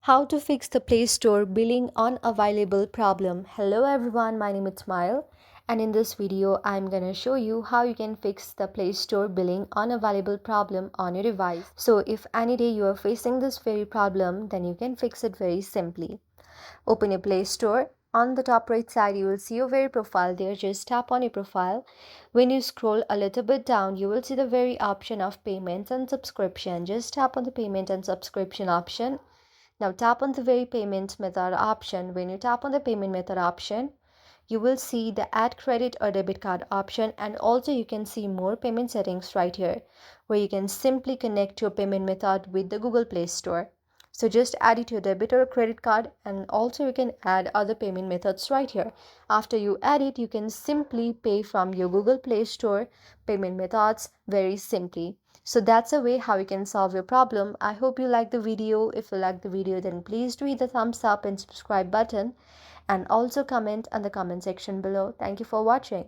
How to fix the Play Store billing unavailable problem. Hello everyone, my name is Smile, and in this video I'm gonna show you how you can fix the Play Store billing unavailable problem on your device. So if any day you are facing this very problem, then you can fix it very simply. Open your Play Store. On the top right side, you will see your very profile there. Just tap on your profile. When you scroll a little bit down, you will see the very option of payments and subscription. Just tap on the payment and subscription option. Now tap on the very payment method option. When you tap on the payment method option, you will see the add credit or debit card option, and also you can see more payment settings right here where you can simply connect your payment method with the Google Play Store. So just add it to your debit or credit card, and also you can add other payment methods right here. After you add it, you can simply pay from your Google Play Store payment methods very simply. So that's a way how you can solve your problem. I hope you like the video. If you like the video, then please do hit the thumbs up and subscribe button, and also comment on the comment section below. Thank you for watching.